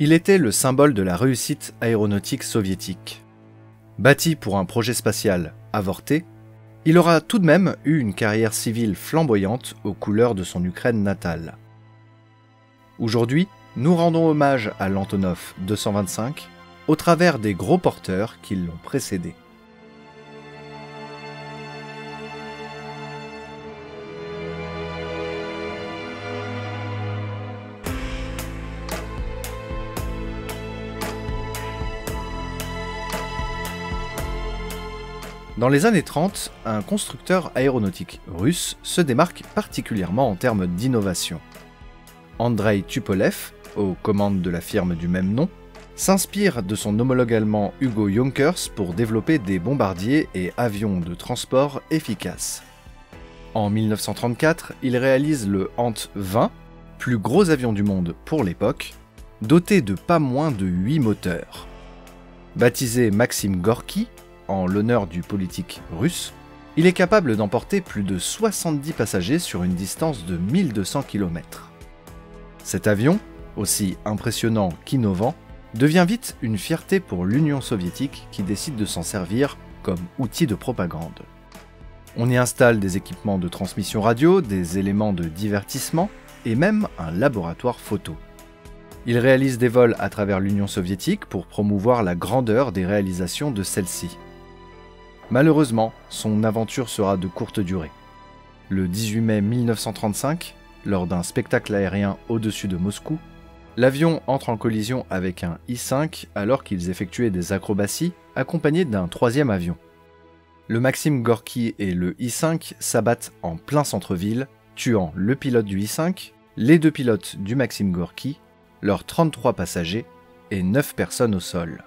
Il était le symbole de la réussite aéronautique soviétique. Bâti pour un projet spatial avorté, il aura tout de même eu une carrière civile flamboyante aux couleurs de son Ukraine natale. Aujourd'hui, nous rendons hommage à l'Antonov 225 au travers des gros porteurs qui l'ont précédé. Dans les années 30, un constructeur aéronautique russe se démarque particulièrement en termes d'innovation. Andrei Tupolev, aux commandes de la firme du même nom, s'inspire de son homologue allemand Hugo Junkers pour développer des bombardiers et avions de transport efficaces. En 1934, il réalise le Ant 20, plus gros avion du monde pour l'époque, doté de pas moins de 8 moteurs. Baptisé Maxim Gorky, en l'honneur du politique russe, il est capable d'emporter plus de 70 passagers sur une distance de 1200 km. Cet avion, aussi impressionnant qu'innovant, devient vite une fierté pour l'Union soviétique qui décide de s'en servir comme outil de propagande. On y installe des équipements de transmission radio, des éléments de divertissement et même un laboratoire photo. Il réalise des vols à travers l'Union soviétique pour promouvoir la grandeur des réalisations de celle-ci. Malheureusement, son aventure sera de courte durée. Le 18 mai 1935, lors d'un spectacle aérien au-dessus de Moscou, l'avion entre en collision avec un I-5 alors qu'ils effectuaient des acrobaties, accompagnés d'un troisième avion. Le Maxim Gorky et le I-5 s'abattent en plein centre-ville, tuant le pilote du I-5, les 2 pilotes du Maxim Gorky, leurs 33 passagers et 9 personnes au sol.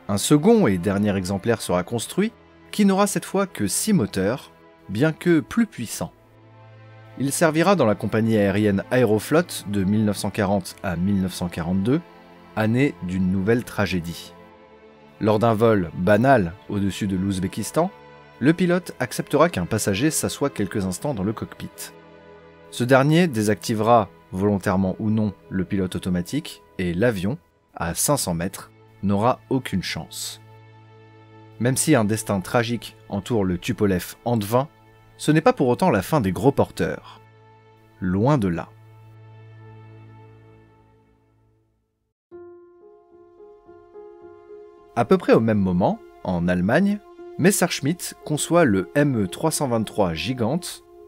Un second et dernier exemplaire sera construit, qui n'aura cette fois que 6 moteurs, bien que plus puissants. Il servira dans la compagnie aérienne Aeroflot de 1940 à 1942, année d'une nouvelle tragédie. Lors d'un vol banal au-dessus de l'Ouzbékistan, le pilote acceptera qu'un passager s'assoie quelques instants dans le cockpit. Ce dernier désactivera, volontairement ou non, le pilote automatique et l'avion, à 500 mètres, n'aura aucune chance. Même si un destin tragique entoure le Tupolev Ant 20, ce n'est pas pour autant la fin des gros porteurs. Loin de là. À peu près au même moment, en Allemagne, Messerschmitt conçoit le Me-323 Gigant,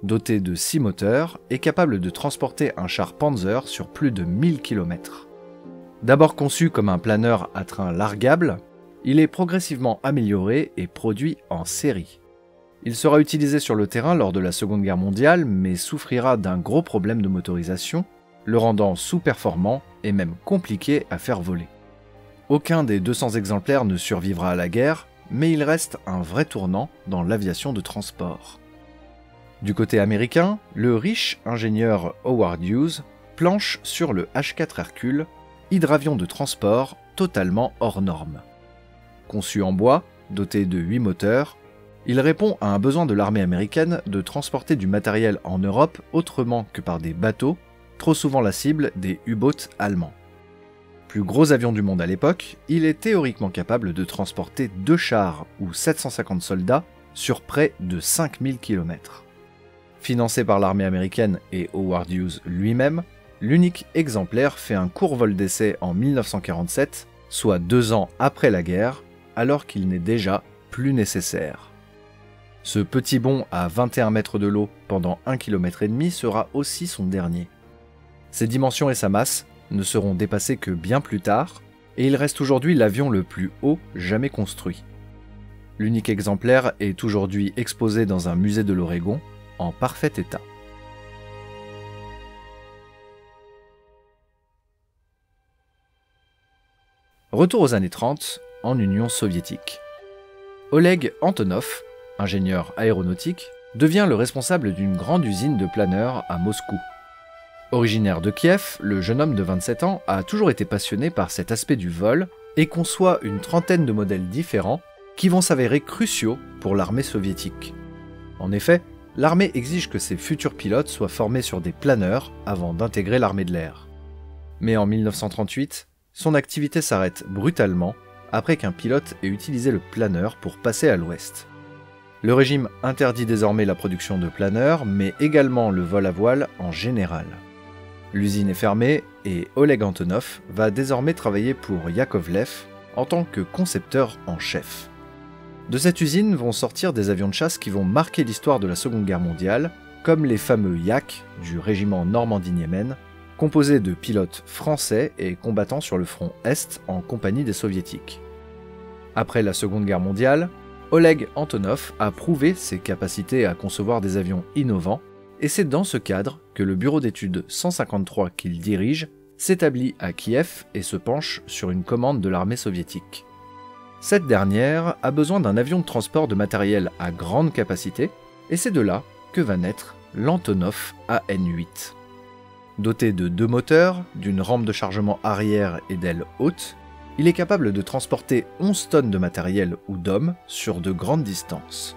doté de 6 moteurs et capable de transporter un char Panzer sur plus de 1000 km. D'abord conçu comme un planeur à train largable, il est progressivement amélioré et produit en série. Il sera utilisé sur le terrain lors de la Seconde Guerre mondiale, mais souffrira d'un gros problème de motorisation, le rendant sous-performant et même compliqué à faire voler. Aucun des 200 exemplaires ne survivra à la guerre, mais il reste un vrai tournant dans l'aviation de transport. Du côté américain, le riche ingénieur Howard Hughes planche sur le H-4 Hercule, hydravion de transport totalement hors norme. Conçu en bois, doté de 8 moteurs, il répond à un besoin de l'armée américaine de transporter du matériel en Europe autrement que par des bateaux, trop souvent la cible des U-boats allemands. Plus gros avion du monde à l'époque, il est théoriquement capable de transporter 2 chars ou 750 soldats sur près de 5000 km. Financé par l'armée américaine et Howard Hughes lui-même, l'unique exemplaire fait un court vol d'essai en 1947, soit 2 ans après la guerre, alors qu'il n'est déjà plus nécessaire. Ce petit bond à 21 mètres de l'eau pendant 1,5 km sera aussi son dernier. Ses dimensions et sa masse ne seront dépassées que bien plus tard, et il reste aujourd'hui l'avion le plus haut jamais construit. L'unique exemplaire est aujourd'hui exposé dans un musée de l'Oregon, en parfait état. Retour aux années 30, en Union soviétique. Oleg Antonov, ingénieur aéronautique, devient le responsable d'une grande usine de planeurs à Moscou. Originaire de Kiev, le jeune homme de 27 ans a toujours été passionné par cet aspect du vol et conçoit une trentaine de modèles différents qui vont s'avérer cruciaux pour l'armée soviétique. En effet, l'armée exige que ses futurs pilotes soient formés sur des planeurs avant d'intégrer l'armée de l'air. Mais en 1938, son activité s'arrête brutalement après qu'un pilote ait utilisé le planeur pour passer à l'ouest. Le régime interdit désormais la production de planeurs, mais également le vol à voile en général. L'usine est fermée et Oleg Antonov va désormais travailler pour Yakovlev en tant que concepteur en chef. De cette usine vont sortir des avions de chasse qui vont marquer l'histoire de la Seconde Guerre mondiale, comme les fameux Yak du régiment Normandie-Niemen, composés de pilotes français et combattant sur le front Est en compagnie des Soviétiques. Après la Seconde Guerre mondiale, Oleg Antonov a prouvé ses capacités à concevoir des avions innovants, et c'est dans ce cadre que le bureau d'études 153 qu'il dirige s'établit à Kiev et se penche sur une commande de l'armée soviétique. Cette dernière a besoin d'un avion de transport de matériel à grande capacité, et c'est de là que va naître l'Antonov AN-8. Doté de 2 moteurs, d'une rampe de chargement arrière et d'ailes hautes, il est capable de transporter 11 tonnes de matériel ou d'hommes sur de grandes distances.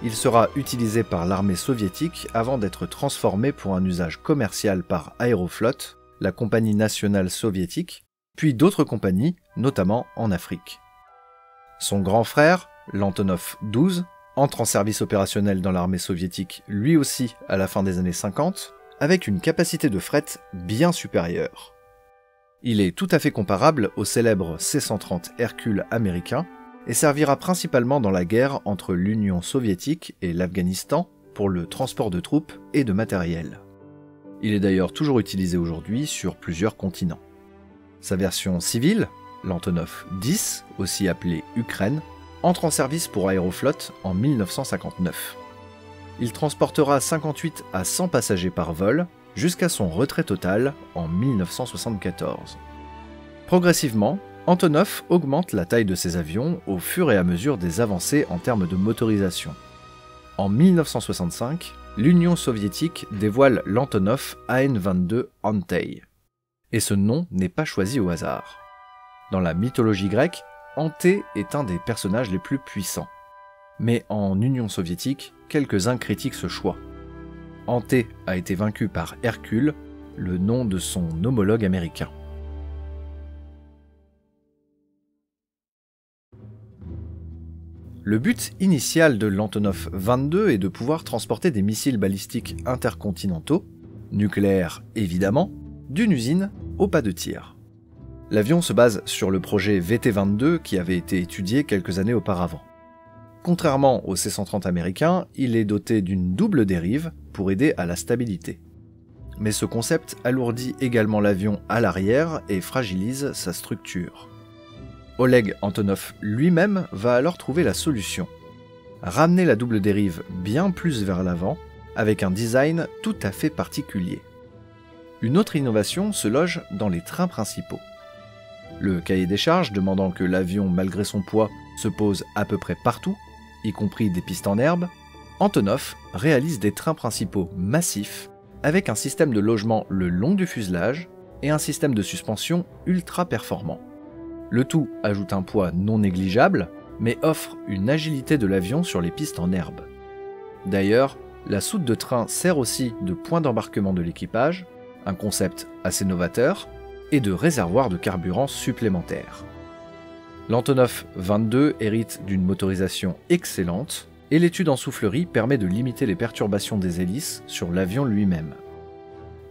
Il sera utilisé par l'armée soviétique avant d'être transformé pour un usage commercial par Aeroflot, la compagnie nationale soviétique, puis d'autres compagnies, notamment en Afrique. Son grand frère, l'Antonov 12, entre en service opérationnel dans l'armée soviétique lui aussi à la fin des années 50, avec une capacité de fret bien supérieure. Il est tout à fait comparable au célèbre C-130 Hercule américain et servira principalement dans la guerre entre l'Union soviétique et l'Afghanistan pour le transport de troupes et de matériel. Il est d'ailleurs toujours utilisé aujourd'hui sur plusieurs continents. Sa version civile, l'Antonov 10, aussi appelé Ukraine, entre en service pour Aeroflot en 1959. Il transportera 58 à 100 passagers par vol, jusqu'à son retrait total en 1974. Progressivement, Antonov augmente la taille de ses avions au fur et à mesure des avancées en termes de motorisation. En 1965, l'Union soviétique dévoile l'Antonov AN-22 Antey. Et ce nom n'est pas choisi au hasard. Dans la mythologie grecque, Antey est un des personnages les plus puissants. Mais en Union soviétique, quelques-uns critiquent ce choix. Antey a été vaincu par Hercule, le nom de son homologue américain. Le but initial de l'Antonov 22 est de pouvoir transporter des missiles balistiques intercontinentaux, nucléaires évidemment, d'une usine au pas de tir. L'avion se base sur le projet VT-22 qui avait été étudié quelques années auparavant. Contrairement au C-130 américain, il est doté d'une double dérive pour aider à la stabilité. Mais ce concept alourdit également l'avion à l'arrière et fragilise sa structure. Oleg Antonov lui-même va alors trouver la solution. Ramener la double dérive bien plus vers l'avant, avec un design tout à fait particulier. Une autre innovation se loge dans les trains principaux. Le cahier des charges demandant que l'avion, malgré son poids, se pose à peu près partout, y compris des pistes en herbe, Antonov réalise des trains principaux massifs avec un système de logement le long du fuselage et un système de suspension ultra performant. Le tout ajoute un poids non négligeable, mais offre une agilité de l'avion sur les pistes en herbe. D'ailleurs, la soute de train sert aussi de point d'embarquement de l'équipage, un concept assez novateur, et de réservoir de carburant supplémentaire. L'Antonov 22 hérite d'une motorisation excellente, et l'étude en soufflerie permet de limiter les perturbations des hélices sur l'avion lui-même.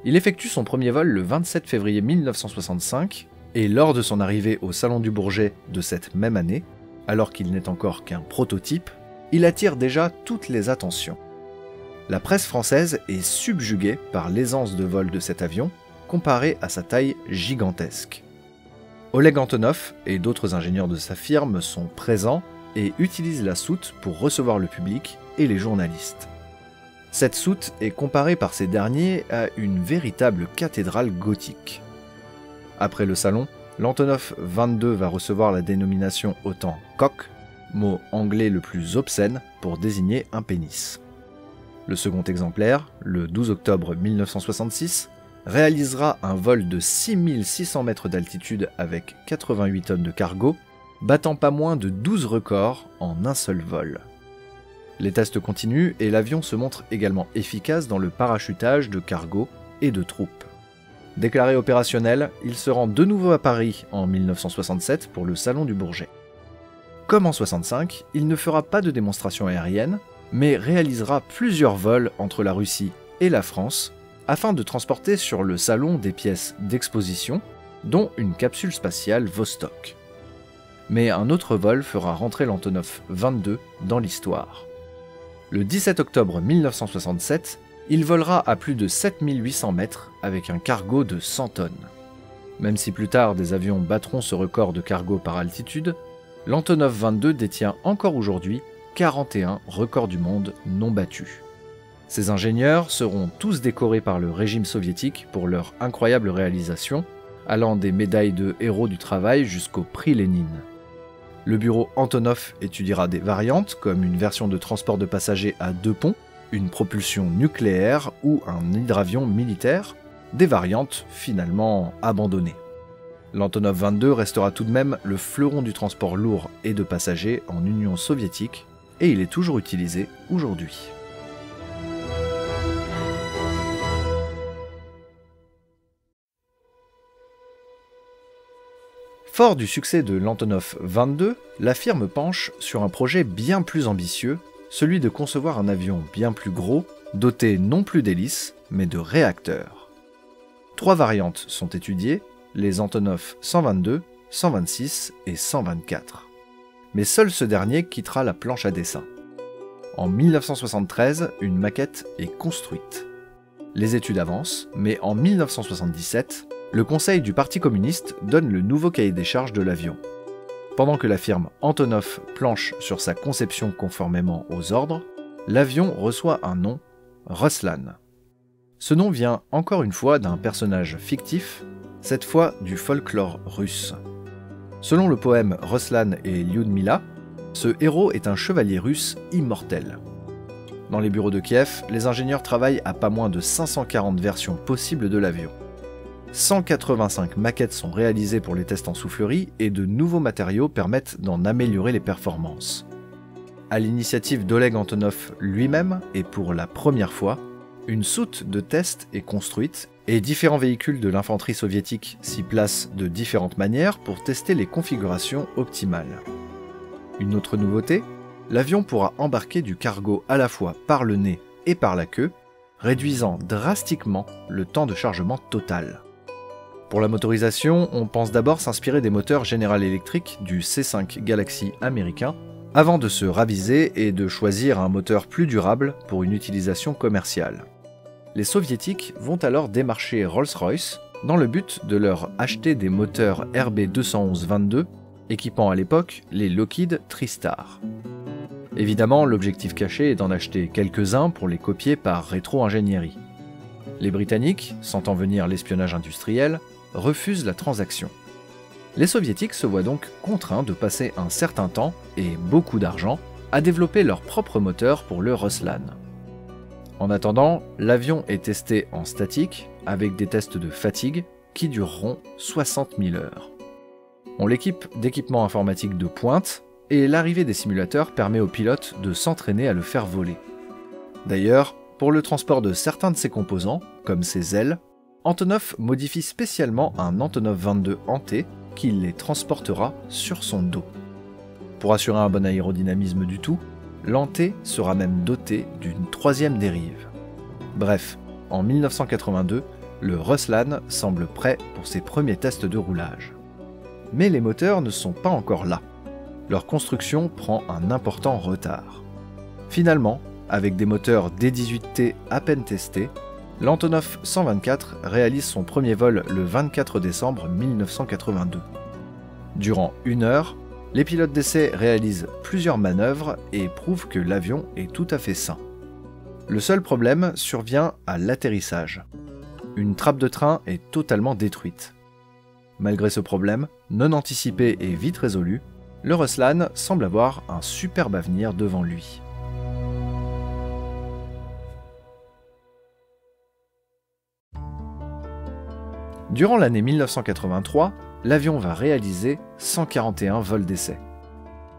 Il effectue son premier vol le 27 février 1965, et lors de son arrivée au Salon du Bourget de cette même année, alors qu'il n'est encore qu'un prototype, il attire déjà toutes les attentions. La presse française est subjuguée par l'aisance de vol de cet avion, comparé à sa taille gigantesque. Oleg Antonov et d'autres ingénieurs de sa firme sont présents et utilisent la soute pour recevoir le public et les journalistes. Cette soute est comparée par ces derniers à une véritable cathédrale gothique. Après le salon, l'Antonov 22 va recevoir la dénomination autant coq, mot anglais le plus obscène pour désigner un pénis. Le second exemplaire, le 12 octobre 1966, réalisera un vol de 6600 mètres d'altitude avec 88 tonnes de cargo, battant pas moins de 12 records en un seul vol. Les tests continuent et l'avion se montre également efficace dans le parachutage de cargo et de troupes. Déclaré opérationnel, il se rend de nouveau à Paris en 1967 pour le Salon du Bourget. Comme en 1965, il ne fera pas de démonstration aérienne, mais réalisera plusieurs vols entre la Russie et la France afin de transporter sur le salon des pièces d'exposition, dont une capsule spatiale Vostok. Mais un autre vol fera rentrer l'Antonov 22 dans l'histoire. Le 17 octobre 1967, il volera à plus de 7800 mètres avec un cargo de 100 tonnes. Même si plus tard des avions battront ce record de cargo par altitude, l'Antonov 22 détient encore aujourd'hui 41 records du monde non battus. Ces ingénieurs seront tous décorés par le régime soviétique pour leur incroyable réalisation, allant des médailles de héros du travail jusqu'au prix Lénine. Le bureau Antonov étudiera des variantes comme une version de transport de passagers à 2 ponts, une propulsion nucléaire ou un hydravion militaire, des variantes finalement abandonnées. L'Antonov 22 restera tout de même le fleuron du transport lourd et de passagers en Union soviétique, et il est toujours utilisé aujourd'hui. Fort du succès de l'Antonov 22, la firme penche sur un projet bien plus ambitieux, celui de concevoir un avion bien plus gros, doté non plus d'hélices, mais de réacteurs. 3 variantes sont étudiées, les Antonov 122, 126 et 124. Mais seul ce dernier quittera la planche à dessin. En 1973, une maquette est construite. Les études avancent, mais en 1977, le Conseil du Parti communiste donne le nouveau cahier des charges de l'avion. Pendant que la firme Antonov planche sur sa conception conformément aux ordres, l'avion reçoit un nom, Ruslan. Ce nom vient encore une fois d'un personnage fictif, cette fois du folklore russe. Selon le poème Ruslan et Lyudmila, ce héros est un chevalier russe immortel. Dans les bureaux de Kiev, les ingénieurs travaillent à pas moins de 540 versions possibles de l'avion. 185 maquettes sont réalisées pour les tests en soufflerie et de nouveaux matériaux permettent d'en améliorer les performances. À l'initiative d'Oleg Antonov lui-même, et pour la première fois, une soute de test est construite et différents véhicules de l'infanterie soviétique s'y placent de différentes manières pour tester les configurations optimales. Une autre nouveauté, l'avion pourra embarquer du cargo à la fois par le nez et par la queue, réduisant drastiquement le temps de chargement total. Pour la motorisation, on pense d'abord s'inspirer des moteurs General Electric du C5 Galaxy américain, avant de se raviser et de choisir un moteur plus durable pour une utilisation commerciale. Les soviétiques vont alors démarcher Rolls-Royce dans le but de leur acheter des moteurs RB211-22, équipant à l'époque les Lockheed TriStar. Évidemment, l'objectif caché est d'en acheter quelques-uns pour les copier par rétro-ingénierie. Les Britanniques, sentant venir l'espionnage industriel, refusent la transaction. Les Soviétiques se voient donc contraints de passer un certain temps et beaucoup d'argent à développer leur propre moteur pour le Ruslan. En attendant, l'avion est testé en statique avec des tests de fatigue qui dureront 60 000 heures. On l'équipe d'équipements informatiques de pointe et l'arrivée des simulateurs permet aux pilotes de s'entraîner à le faire voler. D'ailleurs, pour le transport de certains de ses composants, comme ses ailes, Antonov modifie spécialement un Antonov 22 hanté qui les transportera sur son dos. Pour assurer un bon aérodynamisme du tout, l'hanté sera même doté d'une 3e dérive. Bref, en 1982, le Ruslan semble prêt pour ses premiers tests de roulage. Mais les moteurs ne sont pas encore là. Leur construction prend un important retard. Finalement, avec des moteurs D18T à peine testés, l'Antonov 124 réalise son premier vol le 24 décembre 1982. Durant 1 heure, les pilotes d'essai réalisent plusieurs manœuvres et prouvent que l'avion est tout à fait sain. Le seul problème survient à l'atterrissage. Une trappe de train est totalement détruite. Malgré ce problème, non anticipé et vite résolu, le Ruslan semble avoir un superbe avenir devant lui. Durant l'année 1983, l'avion va réaliser 141 vols d'essai.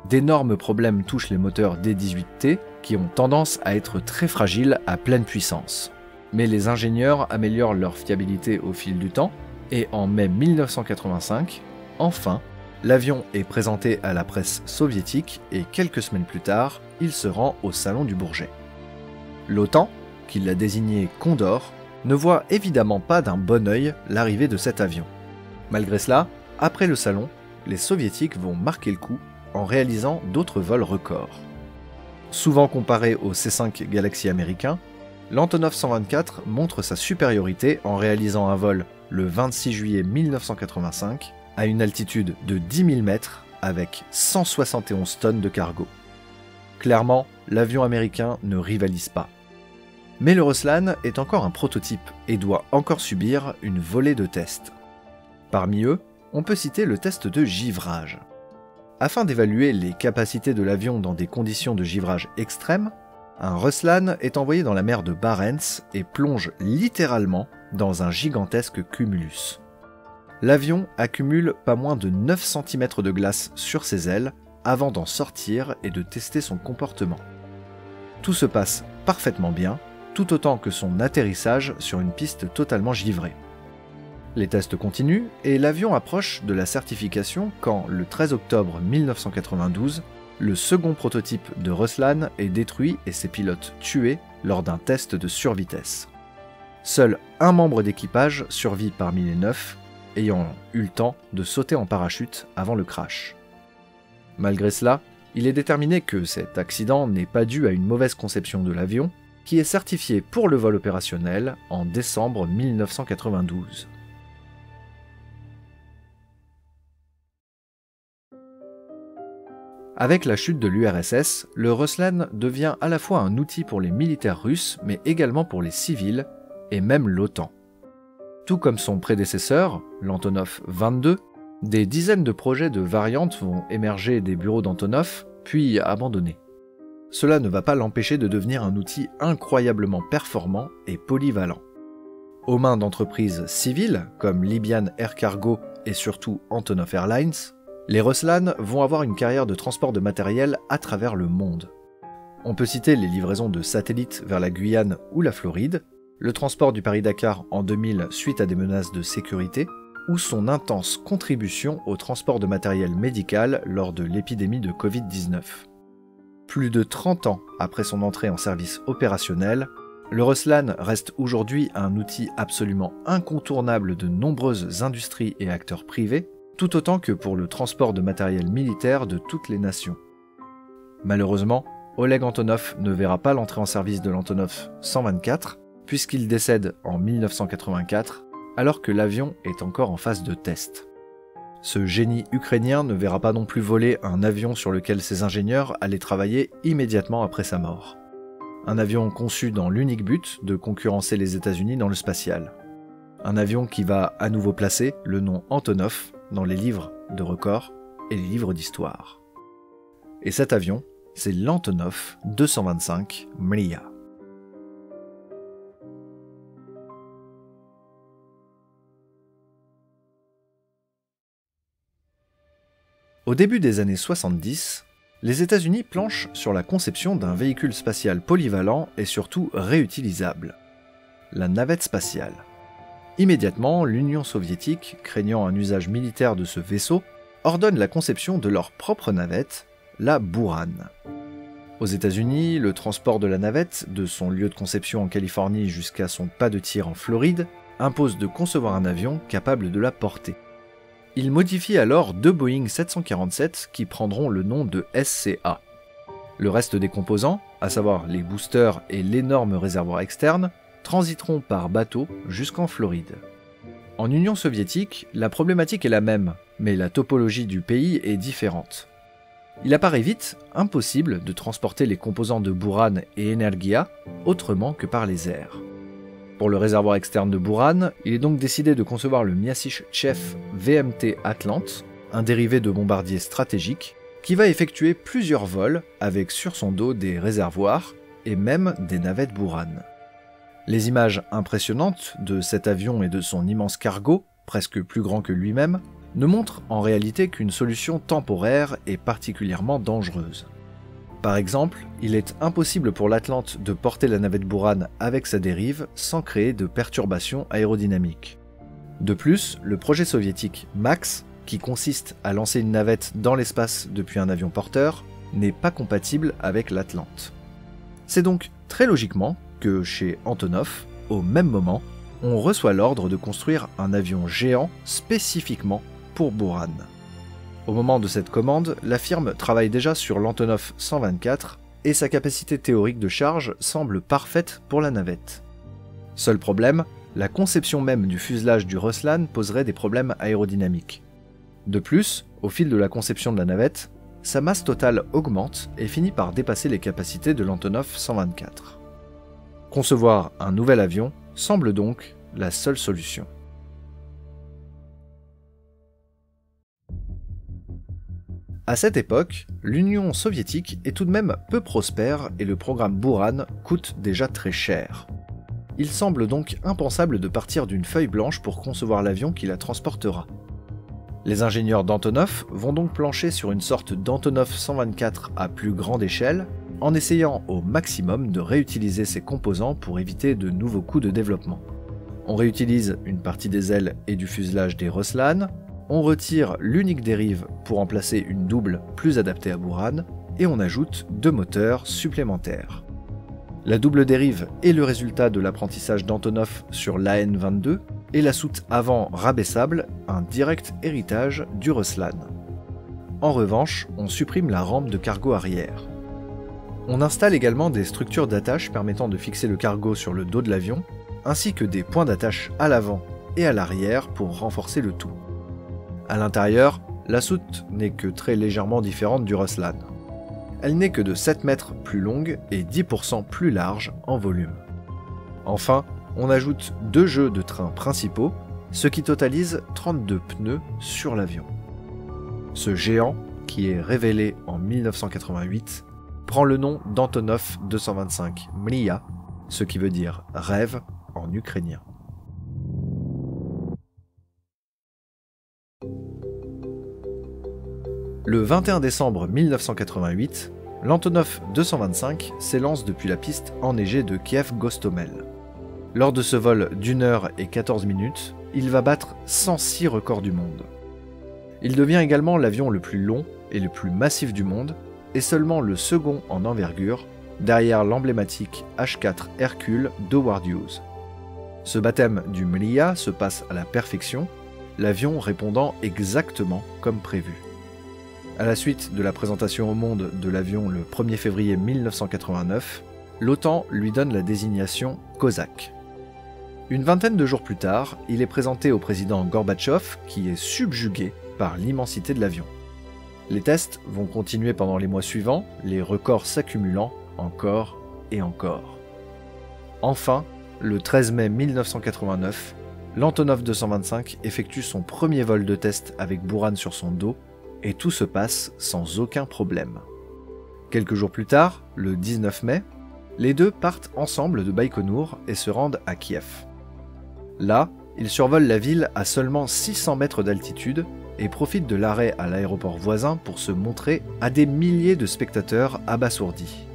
D'énormes problèmes touchent les moteurs D18T qui ont tendance à être très fragiles à pleine puissance. Mais les ingénieurs améliorent leur fiabilité au fil du temps, et en mai 1985, enfin, l'avion est présenté à la presse soviétique et quelques semaines plus tard, il se rend au Salon du Bourget. L'OTAN, qui l'a désigné Condor, ne voit évidemment pas d'un bon œil l'arrivée de cet avion. Malgré cela, après le salon, les soviétiques vont marquer le coup en réalisant d'autres vols records. Souvent comparé au C-5 Galaxy américain, l'Antonov 124 montre sa supériorité en réalisant un vol le 26 juillet 1985 à une altitude de 10 000 mètres avec 171 tonnes de cargo. Clairement, l'avion américain ne rivalise pas. Mais le Ruslan est encore un prototype et doit encore subir une volée de tests. Parmi eux, on peut citer le test de givrage. Afin d'évaluer les capacités de l'avion dans des conditions de givrage extrêmes, un Ruslan est envoyé dans la mer de Barents et plonge littéralement dans un gigantesque cumulus. L'avion accumule pas moins de 9 cm de glace sur ses ailes avant d'en sortir et de tester son comportement. Tout se passe parfaitement bien, tout autant que son atterrissage sur une piste totalement givrée. Les tests continuent et l'avion approche de la certification quand, le 13 octobre 1992, le second prototype de Ruslan est détruit et ses pilotes tués lors d'un test de survitesse. Seul un membre d'équipage survit parmi les 9, ayant eu le temps de sauter en parachute avant le crash. Malgré cela, il est déterminé que cet accident n'est pas dû à une mauvaise conception de l'avion, qui est certifié pour le vol opérationnel en décembre 1992. Avec la chute de l'URSS, le Ruslan devient à la fois un outil pour les militaires russes, mais également pour les civils, et même l'OTAN. Tout comme son prédécesseur, l'Antonov 22, des dizaines de projets de variantes vont émerger des bureaux d'Antonov, puis abandonnés. Cela ne va pas l'empêcher de devenir un outil incroyablement performant et polyvalent. Aux mains d'entreprises civiles, comme Libyan Air Cargo et surtout Antonov Airlines, les Ruslan vont avoir une carrière de transport de matériel à travers le monde. On peut citer les livraisons de satellites vers la Guyane ou la Floride, le transport du Paris-Dakar en 2000 suite à des menaces de sécurité, ou son intense contribution au transport de matériel médical lors de l'épidémie de Covid-19. Plus de 30 ans après son entrée en service opérationnel, le Ruslan reste aujourd'hui un outil absolument incontournable de nombreuses industries et acteurs privés, tout autant que pour le transport de matériel militaire de toutes les nations. Malheureusement, Oleg Antonov ne verra pas l'entrée en service de l'Antonov 124, puisqu'il décède en 1984, alors que l'avion est encore en phase de test. Ce génie ukrainien ne verra pas non plus voler un avion sur lequel ses ingénieurs allaient travailler immédiatement après sa mort. Un avion conçu dans l'unique but de concurrencer les États-Unis dans le spatial. Un avion qui va à nouveau placer le nom Antonov dans les livres de records et les livres d'histoire. Et cet avion, c'est l'Antonov 225 Mriya. Au début des années 70, les États-Unis planchent sur la conception d'un véhicule spatial polyvalent et surtout réutilisable, la navette spatiale. Immédiatement, l'Union soviétique, craignant un usage militaire de ce vaisseau, ordonne la conception de leur propre navette, la Buran. Aux États-Unis, le transport de la navette, de son lieu de conception en Californie jusqu'à son pas de tir en Floride, impose de concevoir un avion capable de la porter. Il modifie alors 2 Boeing 747 qui prendront le nom de SCA. Le reste des composants, à savoir les boosters et l'énorme réservoir externe, transiteront par bateau jusqu'en Floride. En Union soviétique, la problématique est la même, mais la topologie du pays est différente. Il apparaît vite impossible de transporter les composants de Buran et Energia autrement que par les airs. Pour le réservoir externe de Buran, il est donc décidé de concevoir le Myasishchev VMT Atlante, un dérivé de bombardier stratégique, qui va effectuer plusieurs vols avec sur son dos des réservoirs et même des navettes Buran. Les images impressionnantes de cet avion et de son immense cargo, presque plus grand que lui-même, ne montrent en réalité qu'une solution temporaire et particulièrement dangereuse. Par exemple, il est impossible pour l'Atlante de porter la navette Buran avec sa dérive sans créer de perturbations aérodynamiques. De plus, le projet soviétique MAX, qui consiste à lancer une navette dans l'espace depuis un avion porteur, n'est pas compatible avec l'Atlante. C'est donc très logiquement que chez Antonov, au même moment, on reçoit l'ordre de construire un avion géant spécifiquement pour Buran. Au moment de cette commande, la firme travaille déjà sur l'Antonov 124 et sa capacité théorique de charge semble parfaite pour la navette. Seul problème, la conception même du fuselage du Ruslan poserait des problèmes aérodynamiques. De plus, au fil de la conception de la navette, sa masse totale augmente et finit par dépasser les capacités de l'Antonov 124. Concevoir un nouvel avion semble donc la seule solution. À cette époque, l'Union soviétique est tout de même peu prospère et le programme Buran coûte déjà très cher. Il semble donc impensable de partir d'une feuille blanche pour concevoir l'avion qui la transportera. Les ingénieurs d'Antonov vont donc plancher sur une sorte d'Antonov 124 à plus grande échelle, en essayant au maximum de réutiliser ses composants pour éviter de nouveaux coûts de développement. On réutilise une partie des ailes et du fuselage des Ruslan, on retire l'unique dérive pour en placer une double plus adaptée à Buran, et on ajoute 2 moteurs supplémentaires. La double dérive est le résultat de l'apprentissage d'Antonov sur l'AN-22, et la soute avant rabaissable, un direct héritage du Ruslan. En revanche, on supprime la rampe de cargo arrière. On installe également des structures d'attache permettant de fixer le cargo sur le dos de l'avion, ainsi que des points d'attache à l'avant et à l'arrière pour renforcer le tout. À l'intérieur, la soute n'est que très légèrement différente du Ruslan. Elle n'est que de 7 mètres plus longue et 10% plus large en volume. Enfin, on ajoute 2 jeux de trains principaux, ce qui totalise 32 pneus sur l'avion. Ce géant, qui est révélé en 1988, prend le nom d'Antonov 225 Mriya, ce qui veut dire rêve en ukrainien. Le 21 décembre 1988, l'Antonov 225 s'élance depuis la piste enneigée de Kiev-Gostomel. Lors de ce vol d'1 heure et 14 minutes, il va battre 106 records du monde. Il devient également l'avion le plus long et le plus massif du monde, et seulement le second en envergure, derrière l'emblématique H-4 Hercule d'Howard Hughes. Ce baptême du Mriya se passe à la perfection, l'avion répondant exactement comme prévu. À la suite de la présentation au monde de l'avion le 1er février 1989, l'OTAN lui donne la désignation Kozak. Une vingtaine de jours plus tard, il est présenté au président Gorbatchev qui est subjugué par l'immensité de l'avion. Les tests vont continuer pendant les mois suivants, les records s'accumulant encore et encore. Enfin, le 13 mai 1989, l'Antonov 225 effectue son premier vol de test avec Buran sur son dos, et tout se passe sans aucun problème. Quelques jours plus tard, le 19 mai, les deux partent ensemble de Baïkonour et se rendent à Kiev. Là, ils survolent la ville à seulement 600 mètres d'altitude et profitent de l'arrêt à l'aéroport voisin pour se montrer à des milliers de spectateurs abasourdis.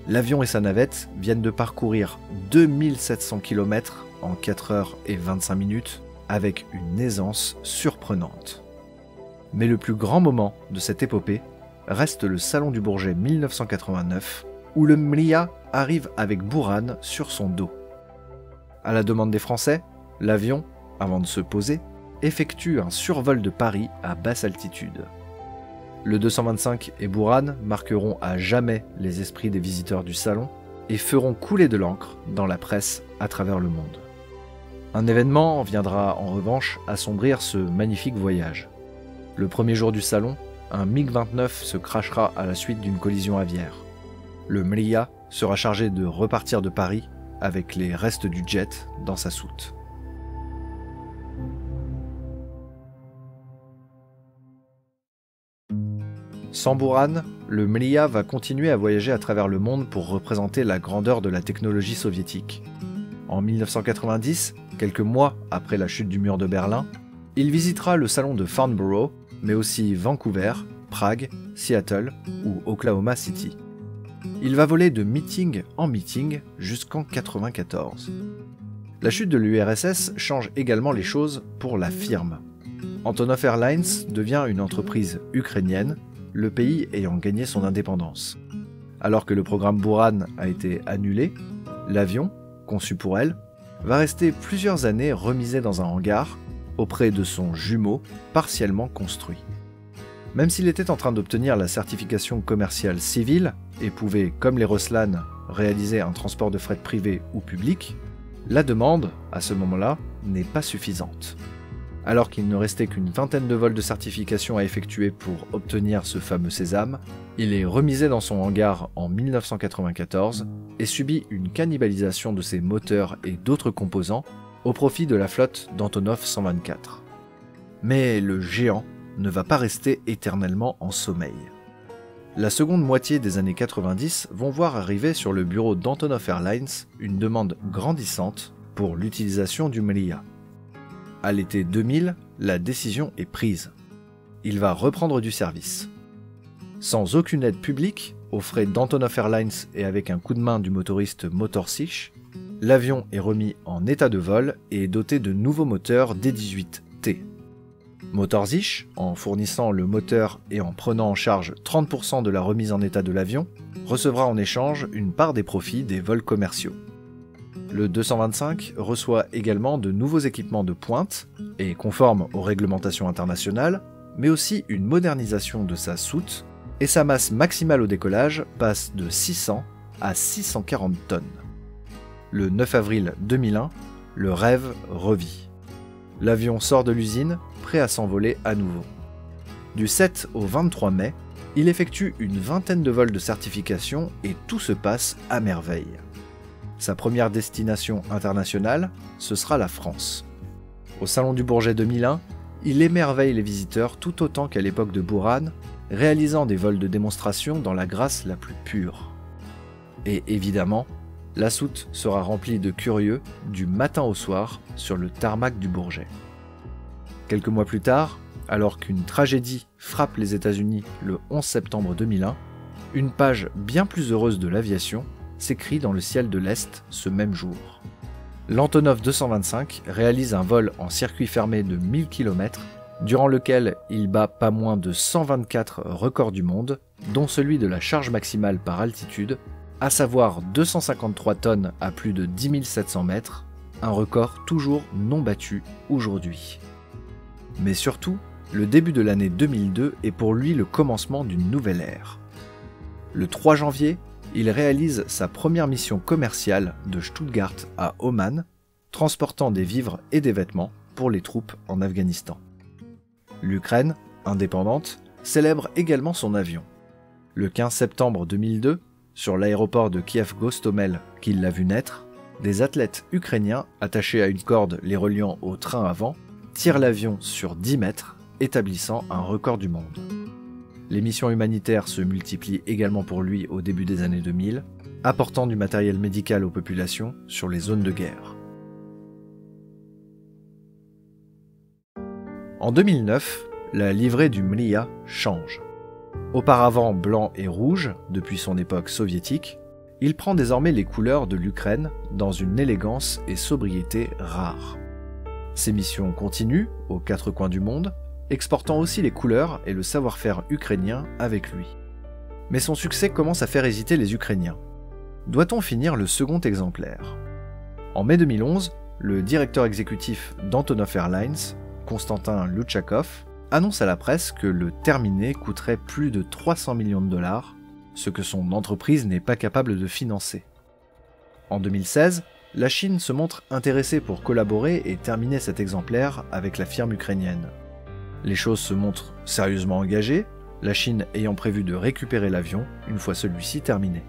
L'avion et sa navette viennent de parcourir 2700 km en 4 heures et 25 minutes avec une aisance surprenante. Mais le plus grand moment de cette épopée reste le Salon du Bourget 1989, où le Mriya arrive avec Buran sur son dos. À la demande des Français, l'avion, avant de se poser, effectue un survol de Paris à basse altitude. Le 225 et Buran marqueront à jamais les esprits des visiteurs du salon et feront couler de l'encre dans la presse à travers le monde. Un événement viendra en revanche assombrir ce magnifique voyage. Le premier jour du salon, un MiG-29 se crachera à la suite d'une collision aviaire. Le Mriya sera chargé de repartir de Paris avec les restes du jet dans sa soute. Sans Buran, le Mriya va continuer à voyager à travers le monde pour représenter la grandeur de la technologie soviétique. En 1990, quelques mois après la chute du mur de Berlin, il visitera le salon de Farnborough, mais aussi Vancouver, Prague, Seattle ou Oklahoma City. Il va voler de meeting en meeting jusqu'en 1994. La chute de l'URSS change également les choses pour la firme. Antonov Airlines devient une entreprise ukrainienne, le pays ayant gagné son indépendance. Alors que le programme Buran a été annulé, l'avion, conçu pour elle, va rester plusieurs années remisé dans un hangar auprès de son jumeau partiellement construit. Même s'il était en train d'obtenir la certification commerciale civile et pouvait, comme les Ruslan, réaliser un transport de fret privé ou public, la demande, à ce moment-là, n'est pas suffisante. Alors qu'il ne restait qu'une vingtaine de vols de certification à effectuer pour obtenir ce fameux sésame, il est remisé dans son hangar en 1994 et subit une cannibalisation de ses moteurs et d'autres composants au profit de la flotte d'Antonov 124. Mais le géant ne va pas rester éternellement en sommeil. La seconde moitié des années 90 vont voir arriver sur le bureau d'Antonov Airlines une demande grandissante pour l'utilisation du Mriya. À l'été 2000, la décision est prise. Il va reprendre du service. Sans aucune aide publique, aux frais d'Antonov Airlines et avec un coup de main du motoriste Motorsish, l'avion est remis en état de vol et est doté de nouveaux moteurs D-18T. Motorsish, en fournissant le moteur et en prenant en charge 30% de la remise en état de l'avion, recevra en échange une part des profits des vols commerciaux. Le 225 reçoit également de nouveaux équipements de pointe et conformes aux réglementations internationales, mais aussi une modernisation de sa soute, et sa masse maximale au décollage passe de 600 à 640 tonnes. Le 9 avril 2001, le rêve revit. L'avion sort de l'usine, prêt à s'envoler à nouveau. Du 7 au 23 mai, il effectue une vingtaine de vols de certification et tout se passe à merveille. Sa première destination internationale, ce sera la France. Au Salon du Bourget 2001, il émerveille les visiteurs tout autant qu'à l'époque de Buran, réalisant des vols de démonstration dans la grâce la plus pure. Et évidemment, la soute sera remplie de curieux du matin au soir sur le tarmac du Bourget. Quelques mois plus tard, alors qu'une tragédie frappe les États-Unis le 11 septembre 2001, une page bien plus heureuse de l'aviation s'écrit dans le ciel de l'Est ce même jour. L'Antonov 225 réalise un vol en circuit fermé de 1000 km, durant lequel il bat pas moins de 124 records du monde, dont celui de la charge maximale par altitude, à savoir 253 tonnes à plus de 10 700 mètres, un record toujours non battu aujourd'hui. Mais surtout, le début de l'année 2002 est pour lui le commencement d'une nouvelle ère. Le 3 janvier, il réalise sa première mission commerciale de Stuttgart à Oman, transportant des vivres et des vêtements pour les troupes en Afghanistan. L'Ukraine, indépendante, célèbre également son avion. Le 15 septembre 2002, sur l'aéroport de Kiev-Gostomel qu'il l'a vu naître, des athlètes ukrainiens attachés à une corde les reliant au train avant tirent l'avion sur 10 mètres, établissant un record du monde. Les missions humanitaires se multiplient également pour lui au début des années 2000, apportant du matériel médical aux populations sur les zones de guerre. En 2009, la livrée du Mriya change. Auparavant blanc et rouge depuis son époque soviétique, il prend désormais les couleurs de l'Ukraine dans une élégance et sobriété rares. Ses missions continuent aux quatre coins du monde, exportant aussi les couleurs et le savoir-faire ukrainien avec lui. Mais son succès commence à faire hésiter les Ukrainiens. Doit-on finir le second exemplaire ? En mai 2011, le directeur exécutif d'Antonov Airlines, Konstantin Louchakov, annonce à la presse que le terminé coûterait plus de 300 millions de dollars, ce que son entreprise n'est pas capable de financer. En 2016, la Chine se montre intéressée pour collaborer et terminer cet exemplaire avec la firme ukrainienne. Les choses se montrent sérieusement engagées, la Chine ayant prévu de récupérer l'avion une fois celui-ci terminé.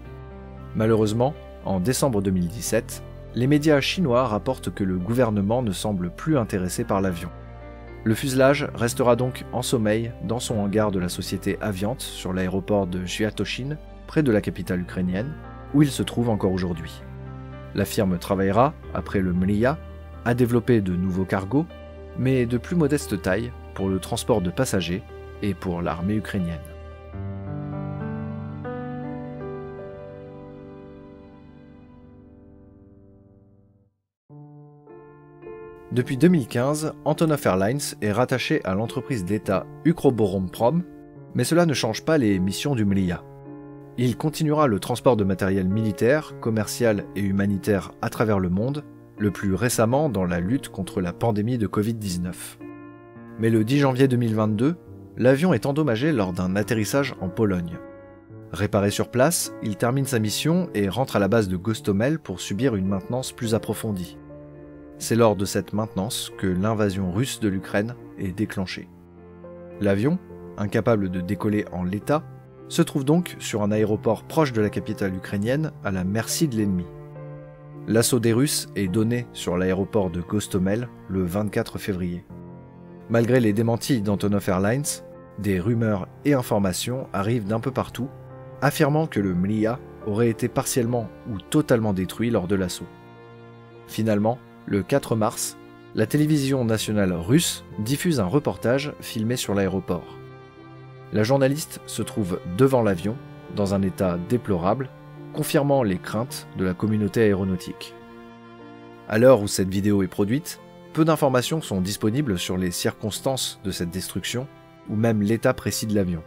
Malheureusement, en décembre 2017, les médias chinois rapportent que le gouvernement ne semble plus intéressé par l'avion. Le fuselage restera donc en sommeil dans son hangar de la société Aviant sur l'aéroport de Sviatoshin, près de la capitale ukrainienne, où il se trouve encore aujourd'hui. La firme travaillera, après le Mriya, à développer de nouveaux cargos, mais de plus modeste taille pour le transport de passagers et pour l'armée ukrainienne. Depuis 2015, Antonov Airlines est rattaché à l'entreprise d'État Ukroboronprom, mais cela ne change pas les missions du MLIA. Il continuera le transport de matériel militaire, commercial et humanitaire à travers le monde, le plus récemment dans la lutte contre la pandémie de Covid-19. Mais le 10 janvier 2022, l'avion est endommagé lors d'un atterrissage en Pologne. Réparé sur place, il termine sa mission et rentre à la base de Gostomel pour subir une maintenance plus approfondie. C'est lors de cette maintenance que l'invasion russe de l'Ukraine est déclenchée. L'avion, incapable de décoller en l'état, se trouve donc sur un aéroport proche de la capitale ukrainienne à la merci de l'ennemi. L'assaut des Russes est donné sur l'aéroport de Gostomel le 24 février. Malgré les démentis d'Antonov Airlines, des rumeurs et informations arrivent d'un peu partout, affirmant que le MLIA aurait été partiellement ou totalement détruit lors de l'assaut. Finalement, le 4 mars, la télévision nationale russe diffuse un reportage filmé sur l'aéroport. La journaliste se trouve devant l'avion, dans un état déplorable, confirmant les craintes de la communauté aéronautique. À l'heure où cette vidéo est produite, peu d'informations sont disponibles sur les circonstances de cette destruction, ou même l'état précis de l'avion.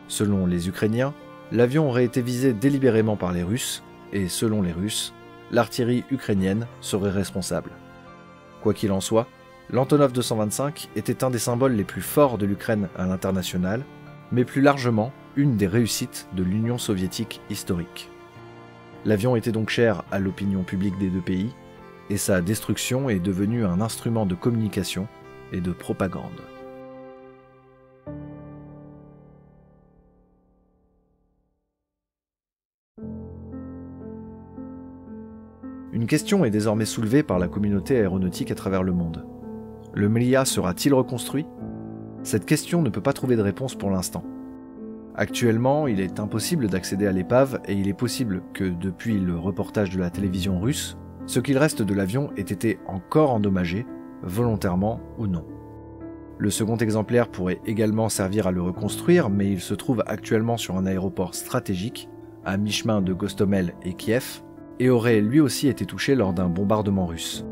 Selon les Ukrainiens, l'avion aurait été visé délibérément par les Russes, et selon les Russes, l'artillerie ukrainienne serait responsable. Quoi qu'il en soit, l'Antonov 225 était un des symboles les plus forts de l'Ukraine à l'international, mais plus largement une des réussites de l'Union soviétique historique. L'avion était donc cher à l'opinion publique des deux pays, et sa destruction est devenue un instrument de communication et de propagande. Une question est désormais soulevée par la communauté aéronautique à travers le monde. Le MLIA sera-t-il reconstruit ? Cette question ne peut pas trouver de réponse pour l'instant. Actuellement, il est impossible d'accéder à l'épave et il est possible que, depuis le reportage de la télévision russe, ce qu'il reste de l'avion ait été encore endommagé, volontairement ou non. Le second exemplaire pourrait également servir à le reconstruire, mais il se trouve actuellement sur un aéroport stratégique, à mi-chemin de Gostomel et Kiev, et aurait lui aussi été touché lors d'un bombardement russe.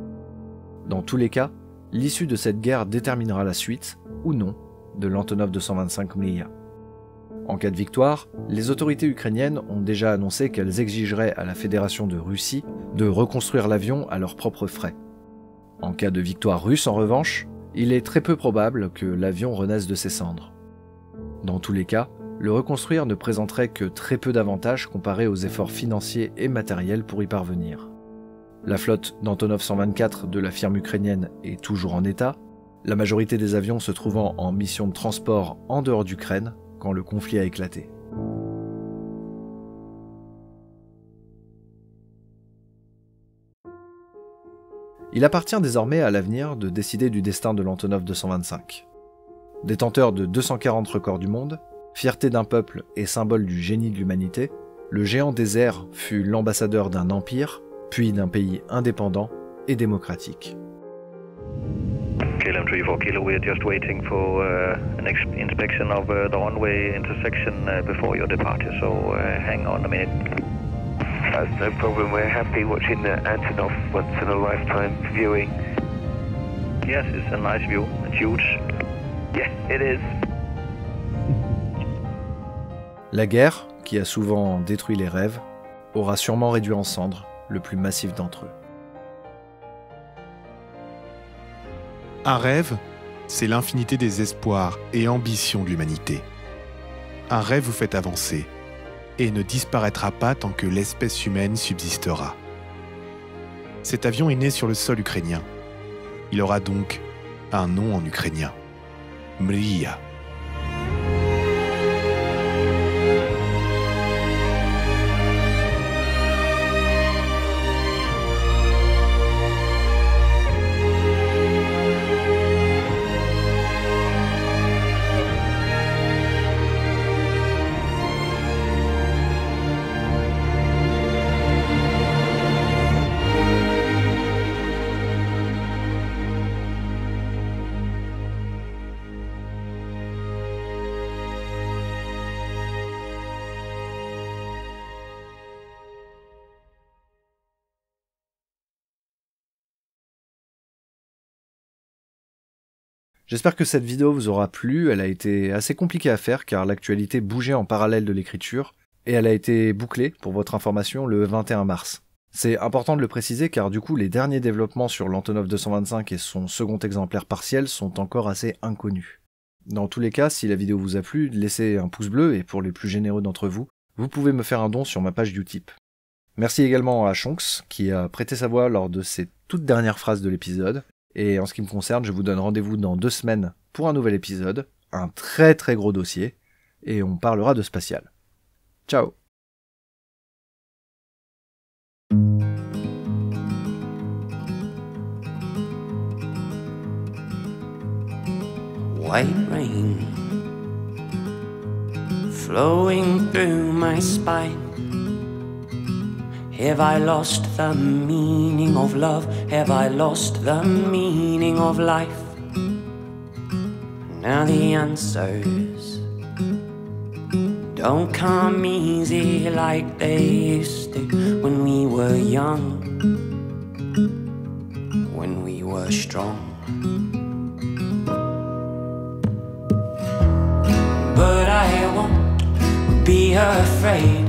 Dans tous les cas, l'issue de cette guerre déterminera la suite, ou non, de l'Antonov 225 MLIA. En cas de victoire, les autorités ukrainiennes ont déjà annoncé qu'elles exigeraient à la Fédération de Russie de reconstruire l'avion à leurs propres frais. En cas de victoire russe, en revanche, il est très peu probable que l'avion renaisse de ses cendres. Dans tous les cas, le reconstruire ne présenterait que très peu d'avantages comparés aux efforts financiers et matériels pour y parvenir. La flotte d'Antonov 124 de la firme ukrainienne est toujours en état, la majorité des avions se trouvant en mission de transport en dehors d'Ukraine quand le conflit a éclaté. Il appartient désormais à l'avenir de décider du destin de l'Antonov 225. Détenteur de 240 records du monde, fierté d'un peuple et symbole du génie de l'humanité, le géant des airs fut l'ambassadeur d'un empire, puis d'un pays indépendant et démocratique. KLM 34 Kilo, we're just waiting for an inspection of the one-way intersection before your departure, so hang on a minute. That's no problem, we're happy watching the Antonov once-in-a-lifetime viewing. Yes, it's a nice view, it's huge. Yes, it is. La guerre, qui a souvent détruit les rêves, aura sûrement réduit en cendres le plus massif d'entre eux. Un rêve, c'est l'infinité des espoirs et ambitions de l'humanité. Un rêve vous fait avancer et ne disparaîtra pas tant que l'espèce humaine subsistera. Cet avion est né sur le sol ukrainien. Il aura donc un nom en ukrainien. Mria. J'espère que cette vidéo vous aura plu, elle a été assez compliquée à faire car l'actualité bougeait en parallèle de l'écriture, et elle a été bouclée, pour votre information, le 21 mars. C'est important de le préciser car du coup les derniers développements sur l'Antonov 225 et son second exemplaire partiel sont encore assez inconnus. Dans tous les cas, si la vidéo vous a plu, laissez un pouce bleu et pour les plus généreux d'entre vous, vous pouvez me faire un don sur ma page Utip. Merci également à Shonks qui a prêté sa voix lors de ces toutes dernières phrases de l'épisode. Et en ce qui me concerne, je vous donne rendez-vous dans 2 semaines pour un nouvel épisode, un très très gros dossier, et on parlera de spatial. Ciao. White rain flowing through my spine. Have I lost the meaning of love? Have I lost the meaning of life? Now the answers don't come easy like they used to when we were young, when we were strong. But I won't be afraid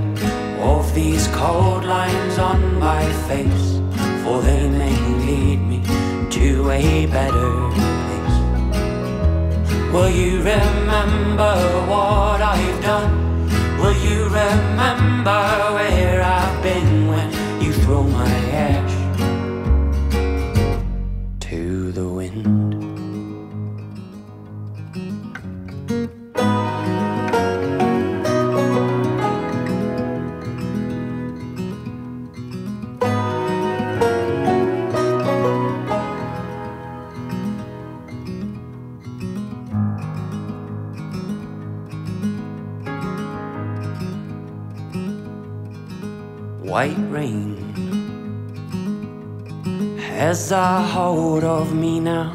of these cold lines on my face, for they may lead me to a better place. Will you remember what I've done? Will you remember where I've been when you throw my ash to the wind? White rain has a hold of me now.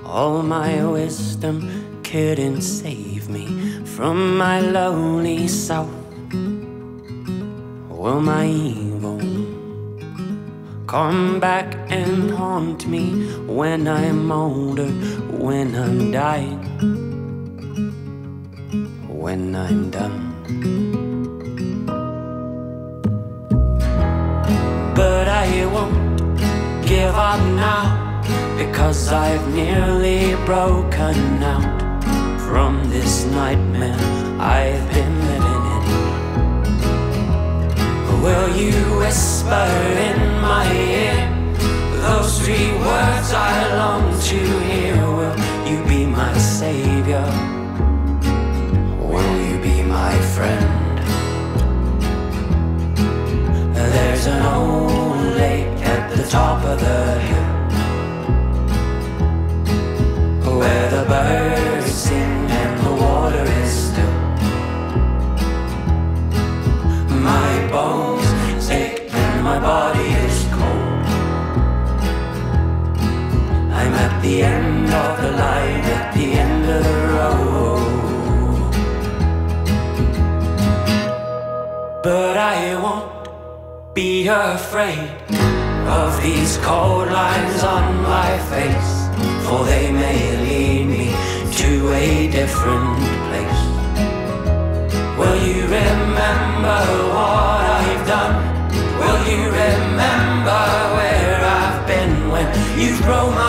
All my wisdom couldn't save me from my lonely self. Will my evil come back and haunt me when I'm older, when I'm dying, when I'm done? But I won't give up now, because I've nearly broken out from this nightmare I've been living in. Will you whisper in my ear those 3 words I long to hear? Will you be my savior? Will you be my friend? There's an old lake at the top of the hill, where the birds sing and the water is still. My bones ache and my body is cold. I'm at the end of the line, at the end of the road. But I won't be afraid of these cold lines on my face, for they may lead me to a different place. Will you remember what I've done? Will you remember where I've been when you throw my